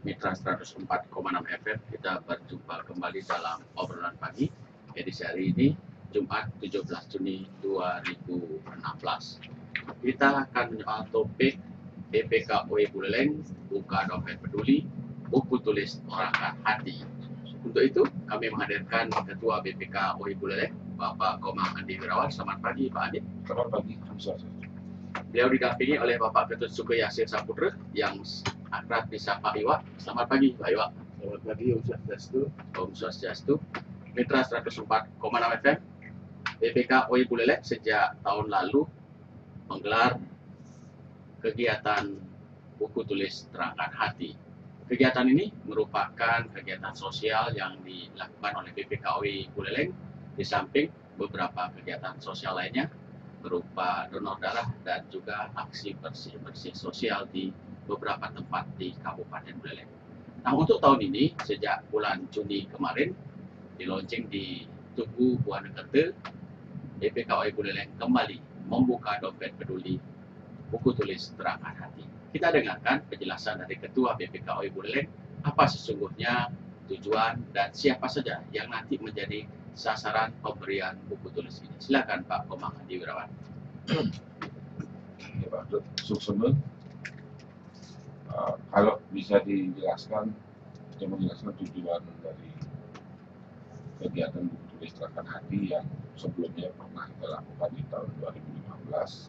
Mitra 104,6 FM, kita berjumpa kembali dalam obrolan pagi edisi hari ini, Jumat 17 Juni 2016. Kita akan menyoal topik BPK UI Buleleng, buka dompet peduli, buku tulis Orangkan Hati. Untuk itu, kami menghadirkan Ketua BPK UI Buleleng, Bapak Komang Andi Wirawan. Selamat pagi, Pak Andi. Selamat pagi. Beliau didampingi oleh Bapak Ketut Suku Yasir Saputra yang akrab disapa Iwa. Selamat pagi, Pak Iwa. Selamat pagi, Om Swastiastu. Om Swastiastu. Mitra 104,6 FM, BPK UI Buleleng sejak tahun lalu menggelar kegiatan buku tulis Terangkan Hati. Kegiatan ini merupakan kegiatan sosial yang dilakukan oleh BPK UI Buleleng di samping beberapa kegiatan sosial lainnya berupa donor darah dan juga aksi bersih-bersih sosial di beberapa tempat di Kabupaten Buleleng. Nah, untuk tahun ini sejak bulan Juni kemarin dilaunching di Tugu Buanakerta, BPK UI Buleleng kembali membuka dompet peduli buku tulis Terangkan Hati. Kita dengarkan penjelasan dari Ketua BPK UI Buleleng apa sesungguhnya tujuan dan siapa saja yang nanti menjadi sasaran pemberian buku tulis ini. Silakan Pak Komang Andi Wirawan. Ya, Pak Suksunu, kalau bisa dijelaskan, saya menjelaskan tujuan dari kegiatan buku tulis Terangkan Hati yang sebelumnya pernah kita lakukan di tahun 2015.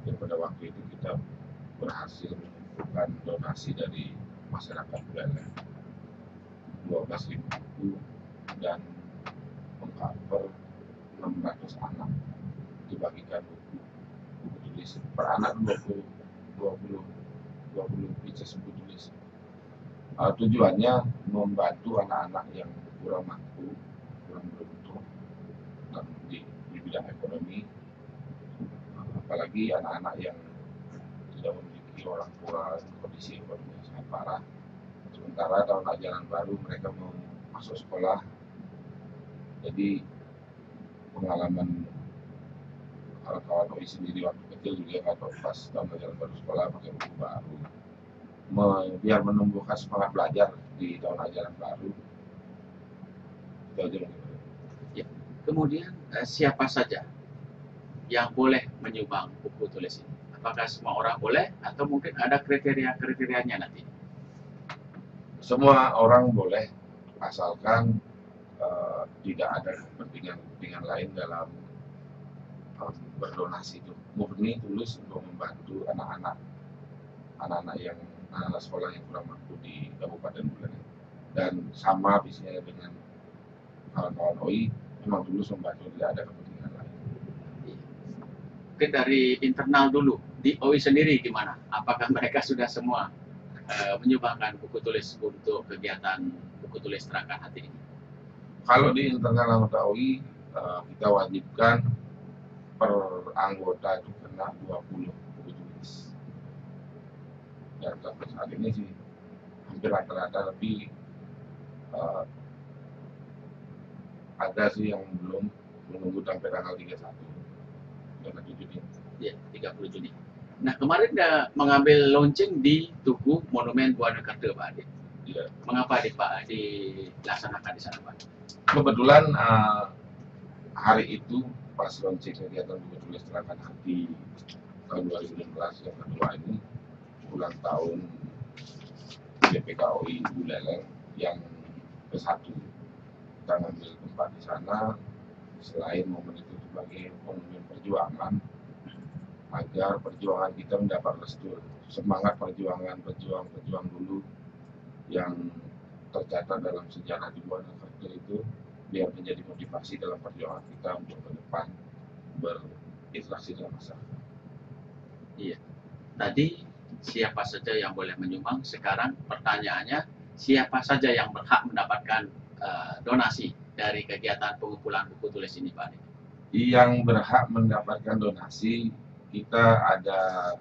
Dan pada waktu itu kita berhasil mengumpulkan donasi dari masyarakat Buleleng 12.000 buku dan mengcover 600 anak, dibagikan buku tulis per anak 20 pieces buku tulis. Tujuannya membantu anak-anak yang kurang mampu, kurang beruntung di bidang ekonomi, apalagi anak-anak yang tidak memiliki orang tua kondisi ekonomi yang sangat parah. Sementara tahun ajaran baru mereka mau masuk sekolah, jadi pengalaman kawan-kawan UI sendiri waktu kecil juga nggak tahu pas tahun ajaran baru sekolah pakai buku baru, biar menumbuhkan semangat belajar di tahun ajaran baru. Itu aja mungkin. Ya. Kemudian siapa saja yang boleh menyumbang buku tulis ini? Apakah semua orang boleh atau mungkin ada kriteria-kriterianya nanti? Semua orang boleh, asalkan tidak ada kepentingan lain dalam berdonasi. Itu murni tulus untuk membantu anak-anak yang anak sekolah yang kurang mampu di Kabupaten Buleleng. Dan sama bisnya dengan kawan-kawan UI, memang tulus membantu, tidak ada kepentingan lain. Mungkin dari internal dulu, di UI sendiri gimana? Apakah mereka sudah semua menyumbangkan buku tulis untuk kegiatan buku tulis Terangkan Hati ini? Kalau di internal anggota UI, kita wajibkan per anggota itu kena 20 buku tulis. Dan sampai saat ini sih hampir rata-rata, tapi ada sih yang belum menunggu sampai tanggal 31 Juni. Ya, 30 Juni. Nah, kemarin udah mengambil launching di Tugu Monumen Buanakerta, Pak Adi. Ya. Mengapa Pak dilaksanakan di sana, Pak? Kebetulan hari itu pas launching kegiatan buku tulis Terangkan Hati tahun 2016 yang kedua ini, ulang tahun BPK UI Buleleng yang ke-1. Kita ngambil tempat di sana, selain momen itu sebagai momen perjuangan, agar perjuangan kita mendapat restu, semangat pejuang dulu yang tercatat dalam sejarah di Buanakerta itu, biar menjadi motivasi dalam perjuangan kita untuk ke depan berinteraksi dengan masyarakat. Iya. Tadi siapa saja yang boleh menyumbang, sekarang pertanyaannya siapa saja yang berhak mendapatkan donasi dari kegiatan pengumpulan buku tulis ini, Pak Adi? Yang berhak mendapatkan donasi, kita ada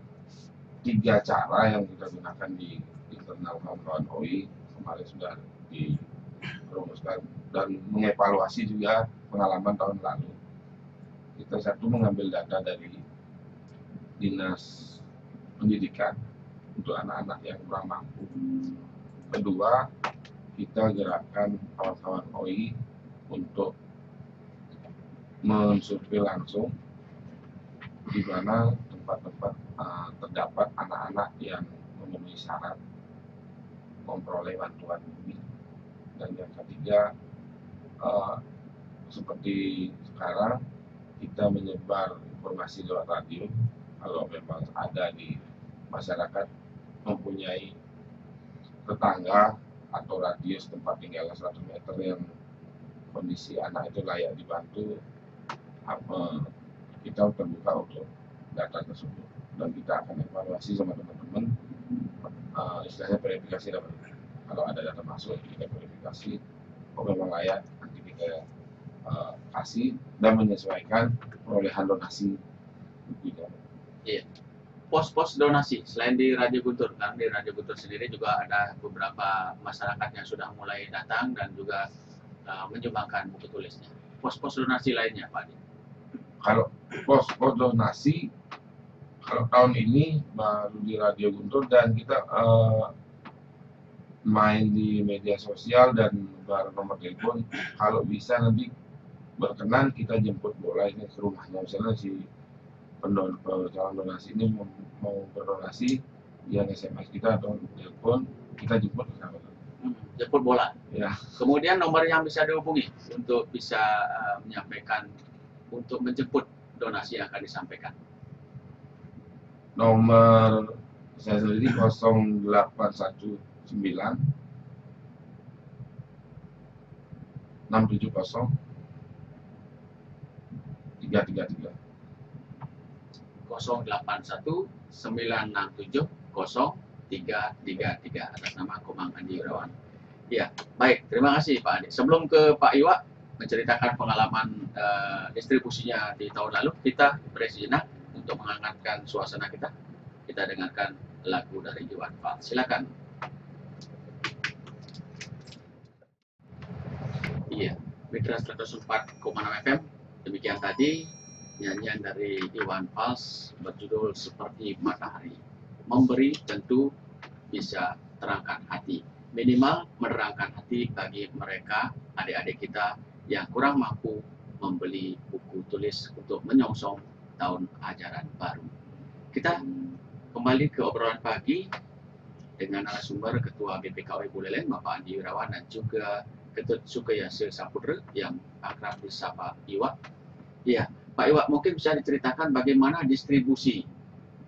3 cara yang kita gunakan di internal kawan-kawan UI. Kemarin sudah dirumuskan dan mengevaluasi juga pengalaman tahun lalu. Kita satu mengambil data dari Dinas Pendidikan untuk anak-anak yang kurang mampu. Kedua, kita gerakkan kawan-kawan OI untuk mensurvei langsung di mana tempat-tempat terdapat anak-anak yang memenuhi syarat memperoleh bantuan ini. Dan yang ketiga, seperti sekarang kita menyebar informasi lewat radio. Kalau memang ada di masyarakat mempunyai tetangga atau radius tempat tinggal 100 meter yang kondisi anak itu layak dibantu, kita terbuka untuk data tersebut dan kita akan evaluasi sama teman-teman, istilahnya verifikasi. Kalau ada data masuk kita verifikasi, memang layak, nanti kita kasih dan menyesuaikan perolehan donasi. Iya. Pos-pos donasi selain di Radio Guntur, kan di Radio Guntur sendiri juga ada beberapa masyarakat yang sudah mulai datang dan juga menyumbangkan buku tulisnya. Pos-pos donasi lainnya, Pak Adi? Kalau pos-pos donasi, kalau tahun ini baru di Radio Guntur dan kita main di media sosial dan bareng nomor telepon. Kalau bisa nanti berkenan kita jemput bola ini ke rumahnya, misalnya si calon donasi ini mau berdonasi, yang SMS kita atau telepon, kita jemput ke sana. Jemput bola. Ya. Kemudian nomor yang bisa dihubungi untuk bisa menyampaikan, untuk menjemput donasi yang akan disampaikan. Nomor saya sendiri 0819 670 333. 081 967 0333 atas nama Komang Andi Irawan. Ya, baik, terima kasih Pak Andi. Sebelum ke Pak Iwa menceritakan pengalaman distribusinya di tahun lalu, kita break sejenak untuk menghangatkan suasana kita. Kita dengarkan lagu dari Iwan Fals. Silakan. Iya, Mitra 104,6 FM. Demikian tadi nyanyian dari Iwan Fals berjudul Seperti Matahari. Memberi tentu bisa terangkan hati. Minimal menerangkan hati bagi mereka, adik-adik kita yang kurang mampu membeli buku tulis untuk menyongsong tahun ajaran baru. Kita kembali ke obrolan pagi dengan narasumber Ketua BPKOI Buleleng, Bapak Andi Irawan, dan juga Ketut Sukayasih Saputra yang akrab disapa Iwa. Ya, Pak Iwa, mungkin bisa diceritakan bagaimana distribusi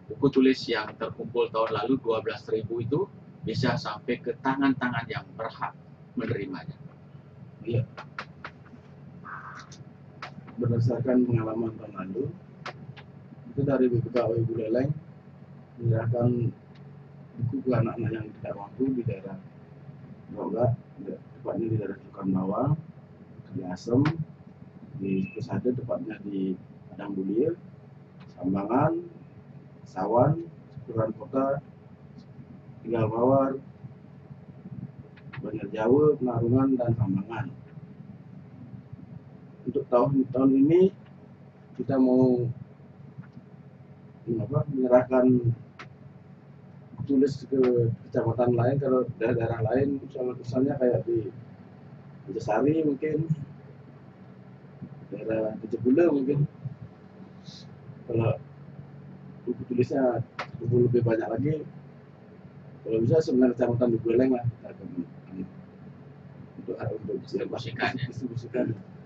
buku tulis yang terkumpul tahun lalu 12.000 itu bisa sampai ke tangan-tangan yang berhak menerimanya. Iya. Berdasarkan pengalaman tahun lalu, itu dari BPKOI Buleleng menyerahkan buku ke anak-anak yang tidak mampu di daerah Roga, tepatnya di daerah Cukang Bawang, di Asem, di Pusade, tepatnya di Padang Bulir, Sambangan, Sawan, Sepuluhan Kota, Tegal Mawar, Banjar Jawa, Penarungan, dan Sambangan. Untuk tahun ini kita mau menyerahkan tulis ke kecamatan lain. Kalau daerah-daerah lain misalnya kayak di Antasari mungkin, daerah Kecebule mungkin, kalau buku tulisnya lebih banyak lagi, kalau bisa sebenarnya kecamatan di Buleleng lah untuk distribusikan.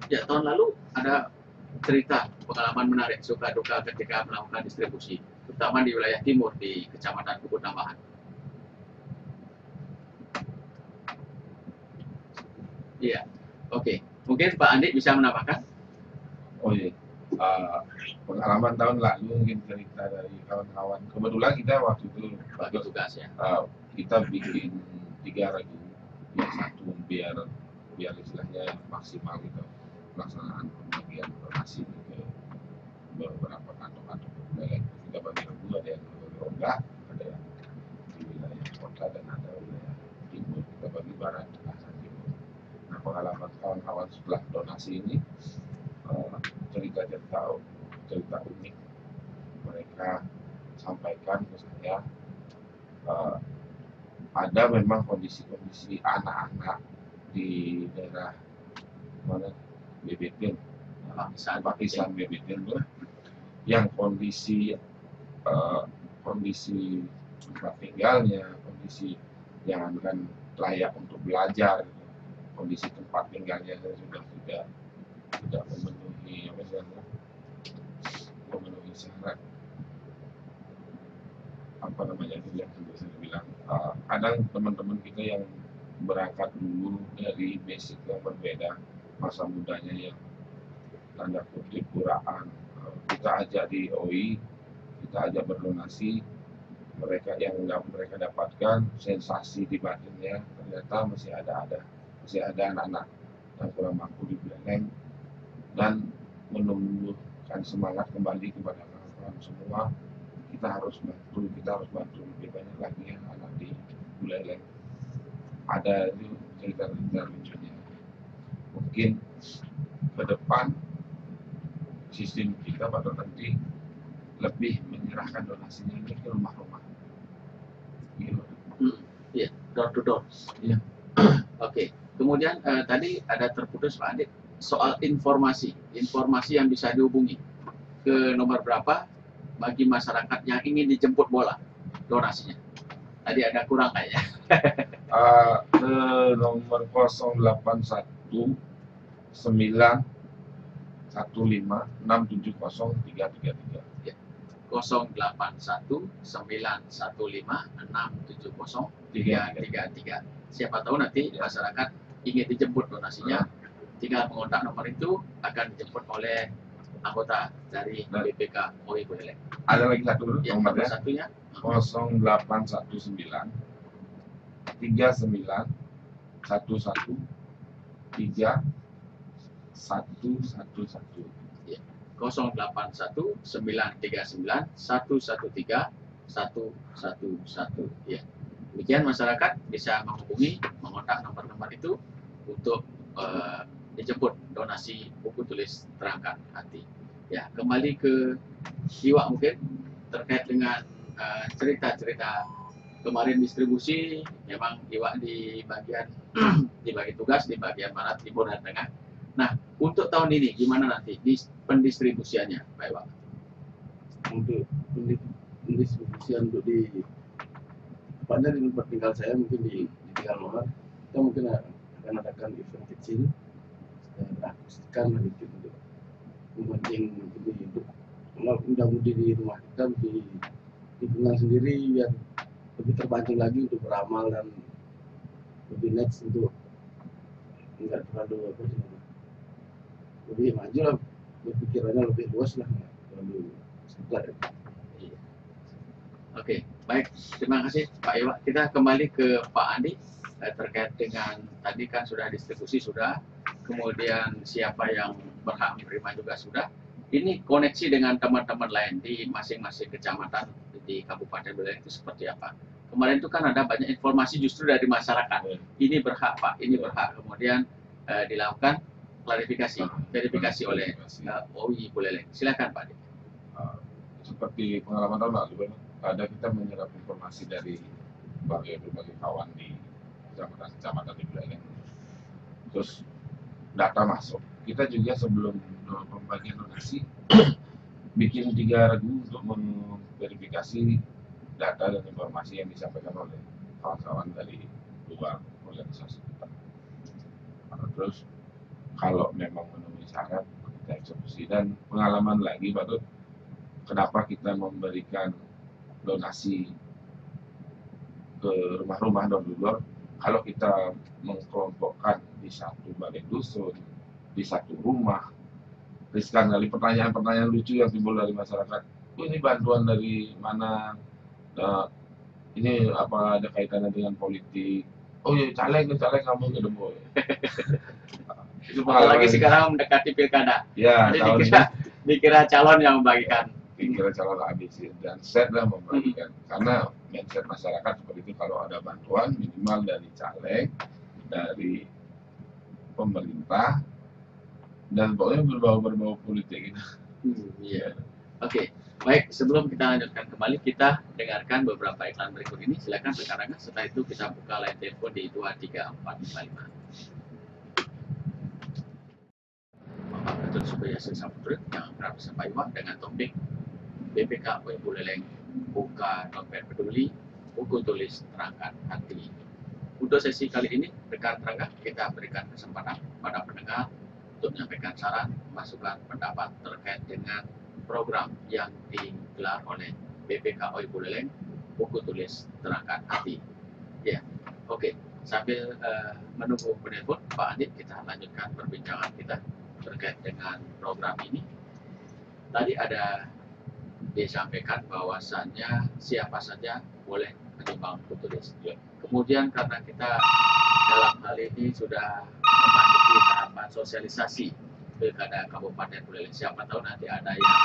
Ya, tahun lalu ada cerita pengalaman menarik suka duka ketika melakukan distribusi, terutama di wilayah timur di Kecamatan Bukut Nambahan. Iya, oke. Mungkin Pak Andi bisa menambahkan? Oh iya, pengalaman tahun lalu mungkin cerita dari kawan-kawan. Kebetulan kita waktu itu bagi tugas ya. Kita bikin 3 regu, yang satu biar istilahnya maksimal gitu pelaksanaan pembagian donasi ke beberapa kantong-kantong wilayah. Kita bagi regu, ada yang di Roga, ada yang di wilayah kota, dan ada wilayah timur. Kita bagi barat, tengah, dan timur. Nah, pengalaman kawan-kawan setelah donasi ini, cerita unik mereka sampaikan ke saya eh, ada memang kondisi-kondisi anak-anak di daerah mana BBT, Pakistan BBT itu yang kondisi kondisi tempat tinggalnya, kondisi yang kan layak untuk belajar, kondisi tempat tinggalnya sudah tidak memenuhi memenuhi syarat apa namanya itu yang bisa dibilang kadang teman-teman kita yang berangkat dulu dari basic yang berbeda, masa mudanya yang tanda kutip kuraan, kita ajak di OI, kita ajak berdonasi, mereka yang mereka dapatkan sensasi di batinnya ternyata masih ada anak-anak yang kurang mampu di Buleleng, dan menumbuhkan semangat kembali kepada kawan-kawan semua. Kita harus bantu lebih banyak lagi yang anak di Buleleng. Ada itu cerita-cerita lucunya. Mungkin ke depan sistem kita pada nanti lebih menyerahkan donasinya ini ke rumah-rumah. Gitu. Iya, door to door. Iya. Oke. Kemudian tadi ada terputus Pak Adit soal informasi yang bisa dihubungi ke nomor berapa bagi masyarakat yang ingin dijemput bola donasinya. Tadi ada kurang kayaknya. Ke nomor 081 915 670 333. 081 915 670 333. Siapa tahu nanti masyarakat ingin dijemput donasinya, tinggal mengontak nomor itu, akan dijemput oleh anggota dari BPK OI Buleleng. Ada lagi satu dulu, yang nomor satunya 0819 39 11 3 111. 081 939 113 111. Ya. Demikian masyarakat bisa menghubungi, mengontak nomor-nomor itu untuk dijemput donasi buku tulis Terangkan Hati. Ya, kembali ke Iwak mungkin terkait dengan cerita-cerita kemarin distribusi. Memang Iwak di bagian dibagi tugas di bagian barat, timur, dan tengah. Nah, untuk tahun ini gimana nanti di pendistribusiannya, Pak Iwak? Untuk pendistribusian untuk di tepatnya di tempat tinggal saya, mungkin di tinggal luar, kita mungkin akan adakan event kecil, akustikan sedikit untuk memancing untuk mudah-mudi di rumah kita, di lingkungan sendiri, biar lebih terpancing lagi untuk beramal dan lebih next untuk enggak terlalu lebih maju lah, berpikirannya lebih luas lah, nggak terlalu sebentar. Oke, baik. Terima kasih Pak Iwak. Kita kembali ke Pak Andi terkait dengan tadi kan sudah distribusi sudah, kemudian siapa yang berhak menerima juga sudah. Ini koneksi dengan teman-teman lain di masing-masing kecamatan di Kabupaten Buleleng itu seperti apa? Kemarin itu kan ada banyak informasi justru dari masyarakat. Ini berhak Pak, ini berhak. Kemudian dilakukan verifikasi oleh OI Buleleng. Silakan Pak Andi. Seperti pengalaman tahun lalu, kita menyerap informasi dari berbagai kawan di kecamatan di Buleleng. Terus data masuk. Kita juga sebelum pembagian donasi bikin 3 regu untuk memverifikasi data dan informasi yang disampaikan oleh kawan-kawan dari luar organisasi kita. Terus kalau memang memenuhi syarat kita eksekusi. Dan pengalaman lagi Pak, kenapa kita memberikan donasi ke rumah-rumah door-to-door, kalau kita mengkelompokkan di satu balai dusun, di satu rumah, riskan kali pertanyaan-pertanyaan lucu yang timbul dari masyarakat. Ini bantuan dari mana? Ini apa ada kaitannya dengan politik? Oh ya, caleg kamu ke Dembo. Apalagi sekarang mendekati pilkada. Ya, jadi dikira calon yang membagikan. Dikira calon ABC dan set lah membagikan. Karena mindset masyarakat seperti itu, kalau ada bantuan minimal dari caleg, dari pemerintah, dan pokoknya berbau politik gitu. Iya. Oke, baik. Sebelum kita lanjutkan kembali, kita dengarkan beberapa iklan berikut ini. Silakan rekan Rangga. Setelah itu kita buka line telepon di 23455. Bapak Ketut Supriyasa Saputra yang kerap sampai dengan topik BPK OI Buleleng buka dompet peduli, buku tulis terangkan hati. Untuk sesi kali ini, rekan Rangga, kita berikan kesempatan pada pendengar untuk menyampaikan saran, masukan, pendapat terkait dengan program yang digelar oleh BPK OI Buleleng, buku tulis terangkan hati. Ya, oke. Sambil menunggu penelpon, Pak Adit, kita lanjutkan perbincangan kita terkait dengan program ini. Tadi ada disampaikan bahwasannya siapa saja boleh menyumbang buku tulis. Kemudian karena kita dalam hal ini sudah memasuki tahapan sosialisasi pilkada Kabupaten Buleleng, siapa tahu nanti ada yang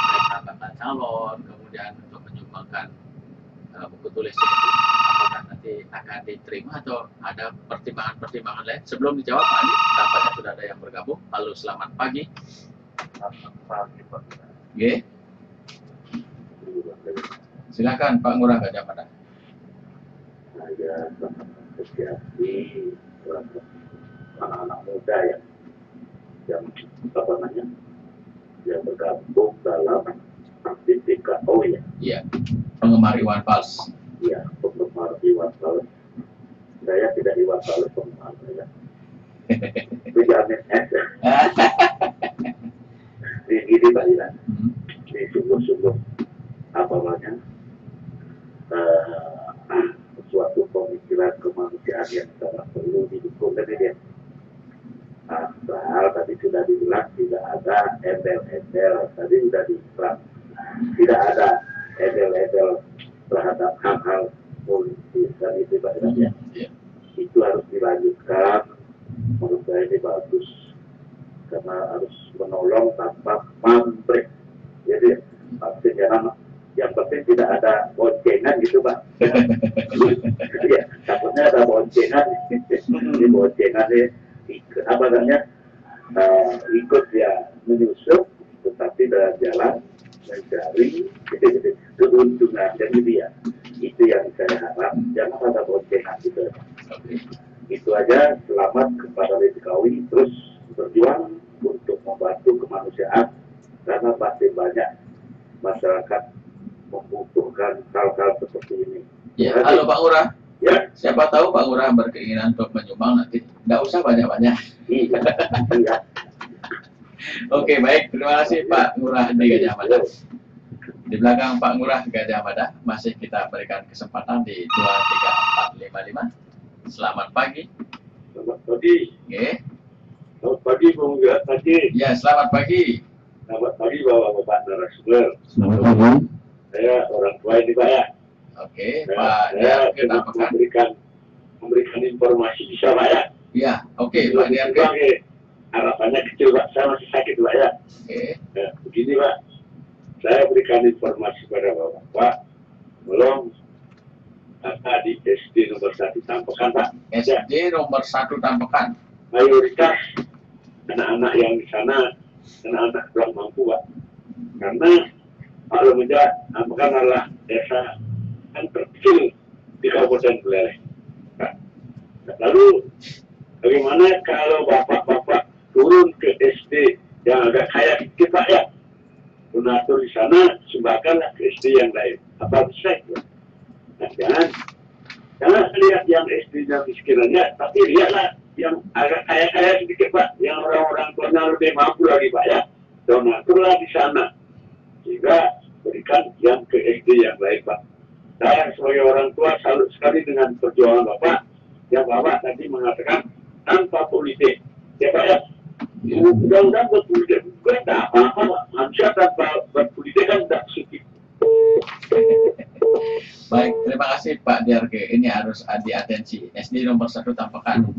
mereka bakal calon, kemudian untuk menyumbangkan buku tulis ini, apakah nanti akan diterima atau ada pertimbangan-pertimbangan lain? Sebelum dijawab, Pak Andi, tampaknya sudah ada yang bergabung. Halo, selamat pagi. Selamat pagi, Pak. Oke. Silakan Pak Ngurah Gajah Mada. Saya sangat apresiasi anak-anak muda yang apa namanya, yang bergabung dalam BPKO ya. Iya. Penggemar Iwan Fals. Ya, penggemar Iwan Fals. Saya tidak Iwan Fals penggemar saya. Benjamin S. Di Pak Ilan. Di sungguh-sungguh apa namanya, suatu pemikiran kemanusiaan yang sangat perlu didukung dari dia. Asal tadi sudah dibilang tidak ada embel-embel, tadi sudah dibilang tidak ada embel-embel terhadap hal-hal politis dan itu Pak Ilan ya. Itu harus dilanjutkan, menurut saya ini bagus karena harus menolong tanpa pamrih. Jadi maksudnya yang penting tidak ada boncengan gitu Pak. Ya, takutnya ada boncengan. Di boncengan apa namanya, ikut ya menyusup, tetapi dalam jalan mencari keuntungan dan gitu ya. Itu yang saya harap, jangan ada boncengan gitu. Itu aja. Selamat kepada BPKOI, terus berjuang untuk membantu kemanusiaan karena pasti banyak masyarakat membutuhkan hal-hal seperti ini. Ya, halo Pak Ngurah. Ya. Siapa tahu Pak Ngurah berkeinginan untuk menyumbang nanti. Nggak usah banyak-banyak. Iya. Iya. Oke, baik. Terima kasih Pak Ngurah di Gajah Mada. Di belakang Pak Ngurah Gajah Mada masih kita berikan kesempatan di 23455. Selamat pagi. Selamat pagi. Oke. Selamat pagi, Bung Tadi. Ya, selamat pagi. Selamat pagi, Bapak narasumber. Selamat pagi. Saya orang tua ini Pak ya. Oke, Saya Pak Diarke tampakkan. memberikan informasi bisa Pak ya. Ya, oke Pak Diarke. Oke. Harapannya kecil Pak, saya masih sakit Pak ya. Oke. Ya, begini Pak, saya berikan informasi pada Bapak, belum di SD nomor 1 Tampekan Pak. SD nomor 1 Tampekan. Mayoritas anak-anak yang di sana anak-anak kurang mampu Pak, karena kalau menjawab Tampekan adalah desa yang terkecil di Kabupaten Buleleng. Lalu bagaimana kalau bapak-bapak turun ke SD yang agak kaya sedikit Pak ya, donatur di sana sumbangkanlah ke SD yang lain. Apa bisa ya? Nah, jangan lihat yang SD-nya miskinannya, tapi lihatlah yang agak kaya-kaya sedikit Pak, yang orang-orang tuanya lebih mampu lagi Pak ya, donaturlah di sana, sehingga berikan yang ke SD yang lain Pak. Saya sebagai orang tua salut sekali dengan perjuangan Bapak, yang Bapak tadi mengatakan tanpa politik, ya Pak ya. Mudah-mudahan berpolitik juga tidak apa-apa Pak. Manusia tanpa berpolitik kan tidak suci. Baik, terima kasih Pak Diarke. Ini harus diatensi. SD nomor 1 Tampekan.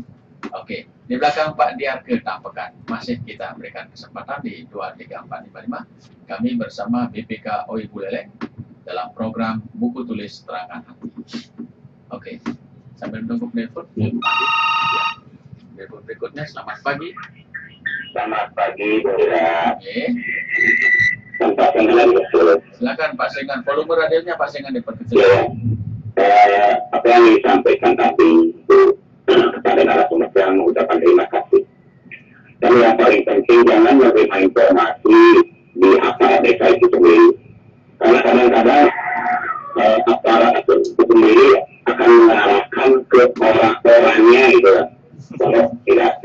Oke, di belakang Pak Diarke Tampekan masih kita berikan kesempatan di 23455. Kami bersama BPK OI Buleleng dalam program buku tulis terangkan hati. Oke, sambil menunggu telepon. Ya. Telepon berikutnya. Selamat pagi. Selamat pagi, Bunda. Oke. dan pasangan Rasul. Silakan Pak Sengan, volume radionya Pak Sengan diperkecil. Ya, apa yang disampaikan tadi itu kepada narasumber yang mengucapkan terima kasih. Dan yang paling penting jangan menerima informasi di aparat desa itu sendiri. Karena kadang-kadang aparat itu sendiri akan mengarahkan ke orang-orangnya gitu. Kalau tidak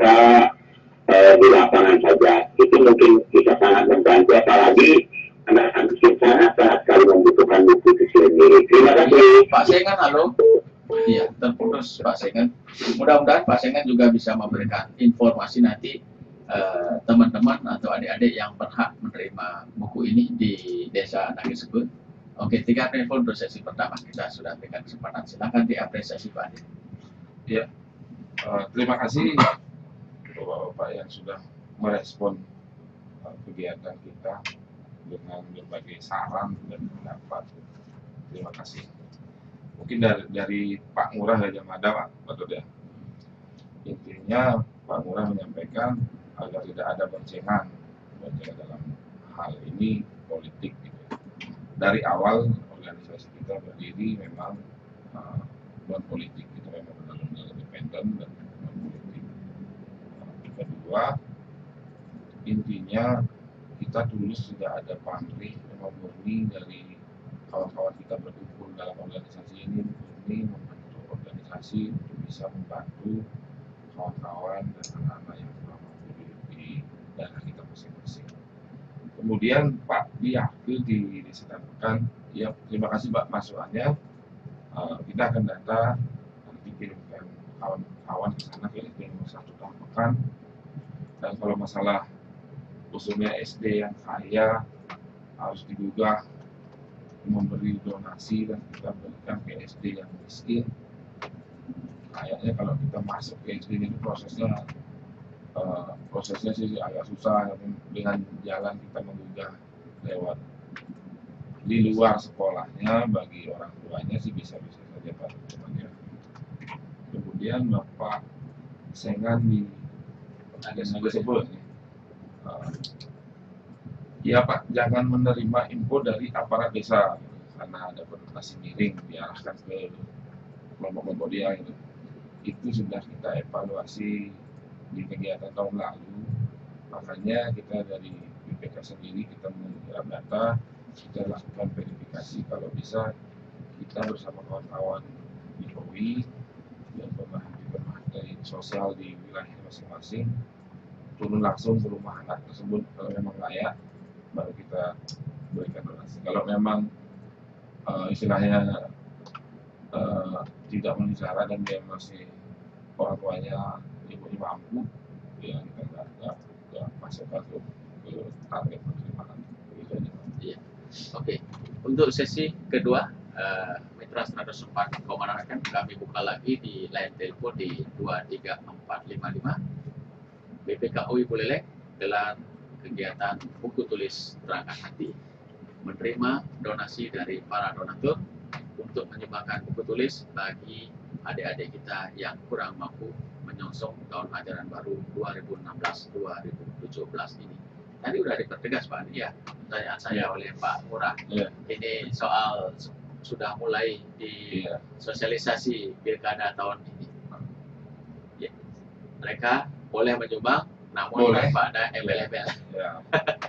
di lapangan saja, itu mungkin bisa sangat membantu, apalagi anak-anak kecil sangat sekali membutuhkan buku itu sendiri. Terima kasih. Pak Sengan, halo. Iya, terputus Pak Sengan. Mudah-mudahan Pak Sengan juga bisa memberikan informasi nanti teman-teman atau adik-adik yang berhak menerima buku ini di Desa Nagesebut. Oke, 3 telepon untuk sesi pertama kita sudah berikan kesempatan. Silakan diapresiasi Pak Adi. Ya, terima kasih Bapak-bapak yang sudah merespon kegiatan kita dengan berbagai saran dan pendapat. Terima kasih. Mungkin dari Pak Ngurah saja ada Pak, betul ya. Intinya Pak Ngurah menyampaikan agar tidak ada boncengan dalam hal ini politik. Gitu. Dari awal organisasi kita berdiri memang non politik, kita memang benar-benar independen dan non politik. Kedua, intinya kita tulus tidak ada pamrih, memang murni dari kawan-kawan kita berkumpul dalam organisasi ini, murni membentuk organisasi untuk bisa membantu kawan-kawan dan anak-anak yang kurang mampu di daerah kita masing-masing. Kemudian Pak di akhir disampaikan, ya terima kasih Pak masukannya, kita akan data nanti kirimkan kawan-kawan ke sana ke SD nomor 1 Tampekan. Dan kalau masalah usulnya SD yang kaya harus digugah memberi donasi dan kita berikan ke SD yang miskin, kayaknya kalau kita masuk ke SD ini prosesnya sih agak susah. Dengan jalan kita menggugah lewat di luar sekolahnya, bagi orang tuanya sih bisa-bisa saja Pak. Kemudian Bapak Sengan di Nagesebut, ya Pak, jangan menerima info dari aparat desa karena ada konotasi miring diarahkan ke kelompok-kelompok dia gitu. Itu sudah kita evaluasi di kegiatan tahun lalu, makanya kita dari BPK sendiri kita mengirim data, kita lakukan verifikasi, kalau bisa kita bersama kawan-kawan di POI dan pemerhati sosial di wilayah masing-masing turun langsung ke rumah anak tersebut. Kalau memang layak, baru kita berikan donasi. Kalau memang istilahnya tidak memenuhi syarat dan dia masih orang tuanya ibunya mampu, ya kita nggak masukkan ke target penerimaan. Iya. Oke. Untuk sesi kedua, Mitra 104 Komandan akan kami buka lagi di line telepon di 23455. BPK UI Buleleng gelar kegiatan buku tulis Terangkan Hati, menerima donasi dari para donatur untuk menyumbangkan buku tulis bagi adik-adik kita yang kurang mampu menyongsong tahun ajaran baru 2016-2017 ini. Tadi sudah dipertegas Pak, ya pertanyaan saya oleh Pak Ngurah. Ini soal sudah mulai disosialisasi pilkada tahun ini. Ya, mereka boleh menyumbang, namun tanpa ada embel-embel. Ya,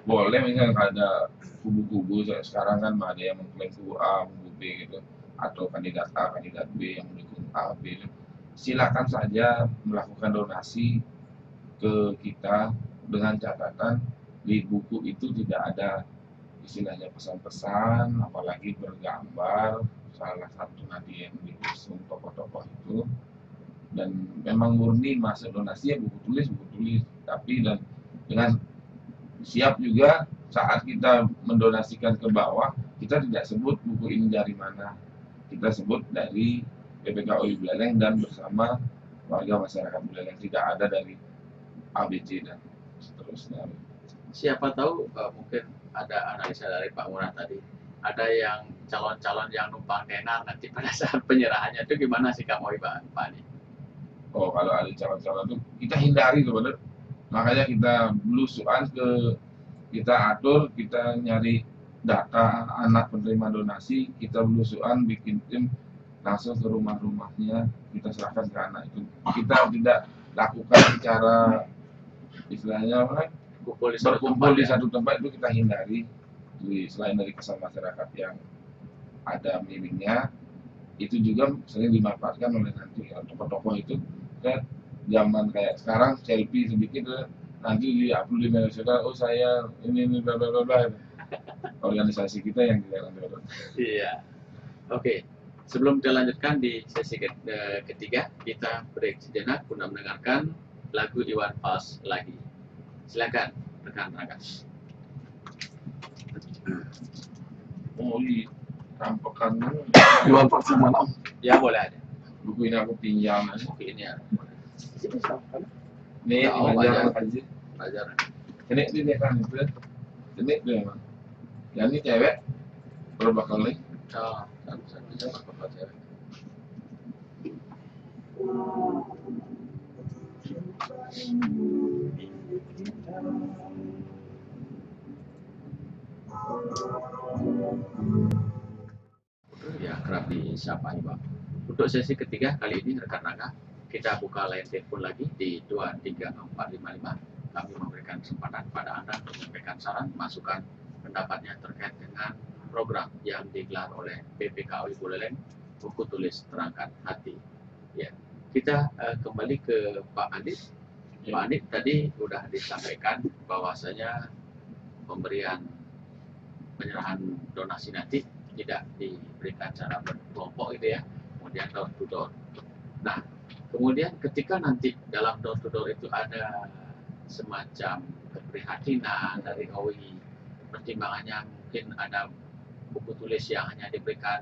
boleh, misalnya ada kubu-kubu sekarang kan ada yang mengklaim kubu A, kubu B gitu, atau kandidat A, kandidat B yang mendukung A, B. Silakan saja melakukan donasi ke kita dengan catatan di buku itu tidak ada istilahnya pesan-pesan, apalagi bergambar salah satu nanti yang diusung tokoh-tokoh itu. Dan memang murni masuk donasi ya buku tulis, tapi dan dengan siap juga saat kita mendonasikan ke bawah, kita tidak sebut buku ini dari mana, kita sebut dari BPK UI Buleleng dan bersama warga masyarakat Buleleng, tidak ada dari ABC dan seterusnya. Siapa tahu mungkin ada analisa dari Pak Ngurah tadi, ada yang calon-calon yang numpang tenar nanti pada saat penyerahannya, itu gimana sih Kak Pak ini? Oh, kalau ada calon-calon itu kita hindari sebenarnya, makanya kita belusuan ke kita atur, kita nyari data anak penerima donasi, kita belusuan, bikin tim, langsung ke rumah-rumahnya, kita serahkan ke anak itu. Kita tidak lakukan secara istilahnya apa, berkumpul di satu tempat itu kita hindari. Selain dari kesan masyarakat yang ada miliknya, itu juga sering dimanfaatkan oleh nanti tokoh-tokoh itu. Kan zaman kayak sekarang selfie sedikit nanti di-upload di media sosial, oh saya ini bla bla bla bla. Organisasi kita yang tidak lanjut. Iya. Oke. Sebelum kita lanjutkan di sesi ketiga, kita break sejenak guna mendengarkan lagu Iwan Fals lagi. Silakan rekan Ragas. Oh iya, tampakannya Iwan Fals yang mana? Ya boleh aja. buku ini aku pinjam aja. Buku ini ya. Nih, Oh, ngajar wajar. aja. Pelajaran. Ini kan itu. Ini tuh emang. Yang ini cewek berapa kali? Oh, bisa pelajaran. Ya, kerap disapa Bang. Untuk sesi ketiga kali ini rekan Raga, kita buka line telepon lagi di 23455. Kami memberikan kesempatan kepada Anda untuk memberikan saran, masukan, pendapatnya terkait dengan program yang digelar oleh PPKOI Buleleng, buku tulis terangkat hati. Ya, kita kembali ke Pak Adit. Pak Adit tadi sudah disampaikan bahwasanya pemberian penyerahan donasi nanti tidak diberikan secara berkelompok gitu ya, kemudian door to door. Nah, kemudian ketika nanti dalam door to door itu ada semacam keprihatinan dari OI, pertimbangannya mungkin ada buku tulis yang hanya diberikan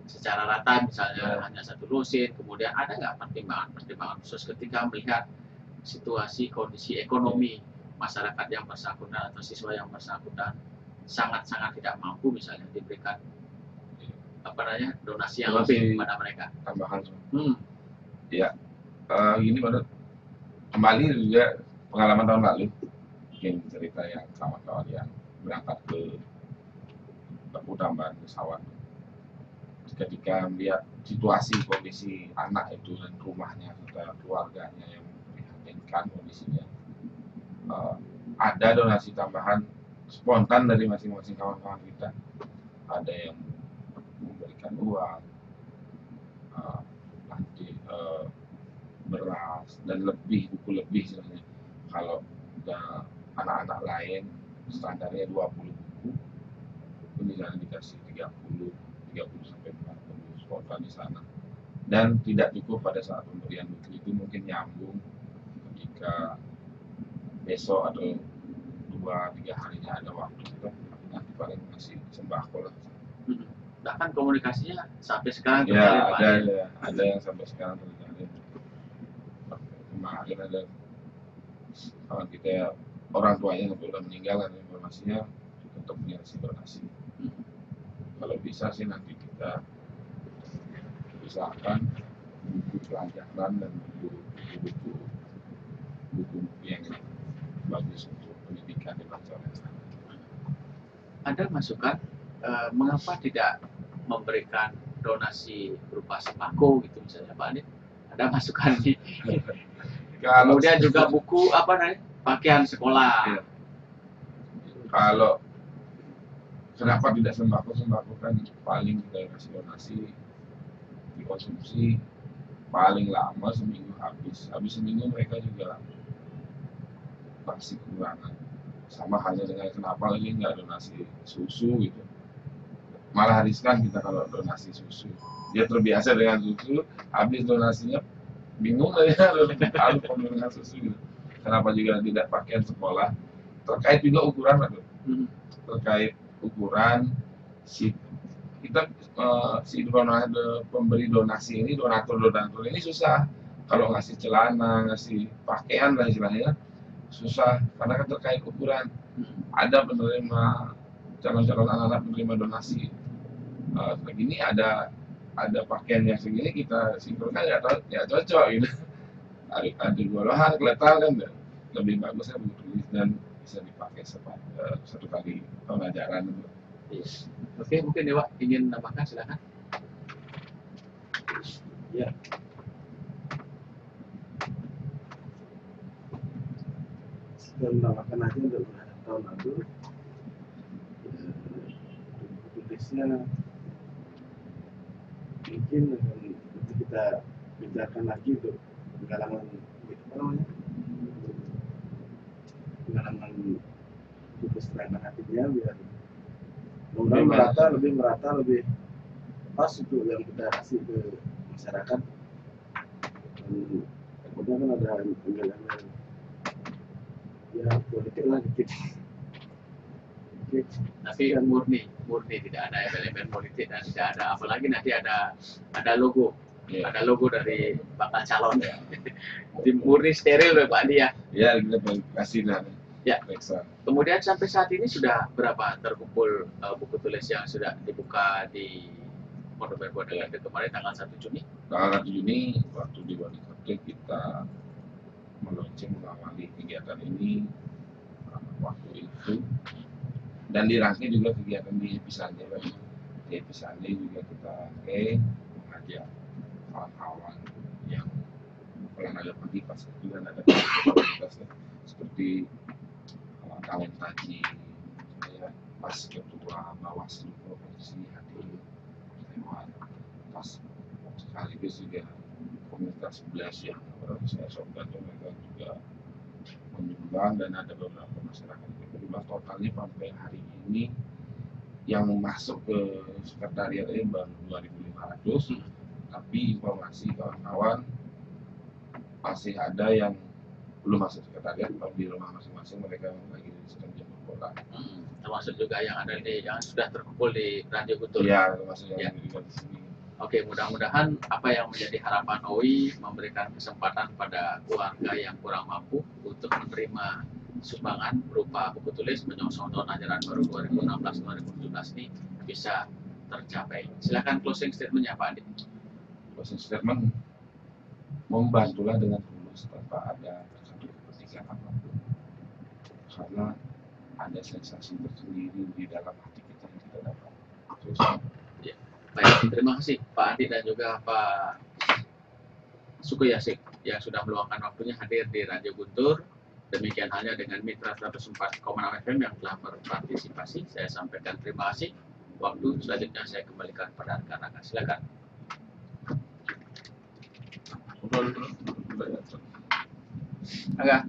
secara rata, misalnya hanya satu lusin, kemudian ada nggak pertimbangan khusus ketika melihat situasi kondisi ekonomi masyarakat yang bersangkutan atau siswa yang bersangkutan sangat-sangat tidak mampu misalnya diberikan donasi yang lebih kepada mereka. Tambahan. Ya, gini pada kembali juga pengalaman tahun lalu, mungkin cerita yang kawan-kawan yang berangkat ke Baku Tambahan pesawat. Ketika melihat situasi kondisi anak itu dan rumahnya serta keluarganya yang memprihatinkan kondisinya, ada donasi tambahan spontan dari masing-masing kawan-kawan kita. Ada yang memberikan uang, nanti beras dan buku lebih sebenarnya. Kalau anak-anak lain standarnya 20 buku, ini jangan dikasih 30 sampai 40 spontan di sana. Dan tidak cukup pada saat pemberian buku itu, mungkin nyambung ketika besok atau 2-3 harinya ada waktu, kita nanti paling masih sembako lah. Bahkan komunikasinya sampai sekarang ya ada yang sampai sekarang terjalin. Kemarin ada kawan kita ya, orang tuanya yang sudah meninggal, dan informasinya tetap ngasih donasi. Kalau bisa sih nanti kita pisahkan buku pelajaran dan buku yang bagus untuk pendidikan dibaca oleh anak. Ada masukan mengapa tidak memberikan donasi berupa sembako gitu misalnya Pak Adit? Ada masukan nih. Kemudian juga buku pakaian sekolah. Ya. Kalau kenapa tidak sembako kan paling kita kasih donasi dikonsumsi paling lama seminggu habis seminggu mereka juga pasti kekurangan. Sama halnya dengan kenapa ini nggak donasi susu gitu, malah riskan kita kalau donasi susu. Dia terbiasa dengan susu, habis donasinya bingung lah ya harus dengan susu gitu. Kenapa juga tidak pakaian sekolah? Terkait juga ukuran lah tuh. Terkait ukuran si pemberi donasi ini, donatur ini susah. Kalau ngasih celana, ngasih pakaian dan istilahnya susah karena kan terkait ukuran. Ada penerima calon-calon anak-anak penerima donasi begini, ada pakaian yang segini, kita sinkronkan ya cocok gitu. Ada dua bahan kelihatan kan lebih bagus ya buku tulis. Dan bisa dipakai satu kali pengajaran. Yes. Oke, mungkin Dewa ingin tambahkan, silakan. Ya. Sudah menambahkan aja untuk berhadap tahun lalu. Buku tulisnya mungkin nanti kita bicarakan lagi untuk pengalaman apa namanya, pengalaman buku setengah hatinya biar lebih merata, lebih pas untuk yang kita kasih ke masyarakat. Dan takutnya kan ada email ya politik lah dikit. Tapi murni tidak ada elemen politik dan tidak ada, apalagi nanti ada logo, ada logo dari bakal calon. Murni steril loh Pak Andi ya. Ya, kita kasih lah. Ya. Kemudian sampai saat ini sudah berapa terkumpul buku tulis yang sudah dibuka di Pondok Bernadette kemarin tanggal 1 Juni? Tanggal 1 Juni waktu di Wonikote kita mengawali kegiatan ini waktu itu, dan dirangkai juga kegiatan di Episande. Di Episande juga kita mengajak kawan-kawan yang olahraga pagi pas itu, dan ada komunitas seperti kawin taji, saya pas ketua Bawaslu Provinsi hadir lewat, pas sekaligus juga komunitas 11 yang saya sobat mereka juga menyumbang, dan ada beberapa masyarakat yang totalnya sampai hari ini yang masuk ke sekretariat ini baru 2.500, tapi informasi kawan-kawan masih ada yang belum masuk sekretariat, kalau di rumah masing-masing mereka lagi sedang jemput bola. Termasuk juga yang ada yang sudah terkumpul di Radio Guntur. Ya, termasuk yang juga di sini. Oke, mudah-mudahan apa yang menjadi harapan OI memberikan kesempatan pada keluarga yang kurang mampu untuk menerima sumbangan berupa buku tulis menyongsong tahun ajaran baru 2016-2017 ini bisa tercapai. Silakan closing statement-nya Pak Andi. Closing statement, membantulah dengan tulus tanpa ada kepentingan apapun, karena ada sensasi tersendiri di dalam hati kita yang kita dapat. Ya. Baik, terima kasih Pak Andi dan juga Pak Suku Yasik yang sudah meluangkan waktunya hadir di Radio Guntur. Demikian halnya dengan Mitra 104,6 FM yang telah berpartisipasi. Saya sampaikan terima kasih. Waktu selanjutnya saya kembalikan pada rekan-rekan. Silakan. Agak.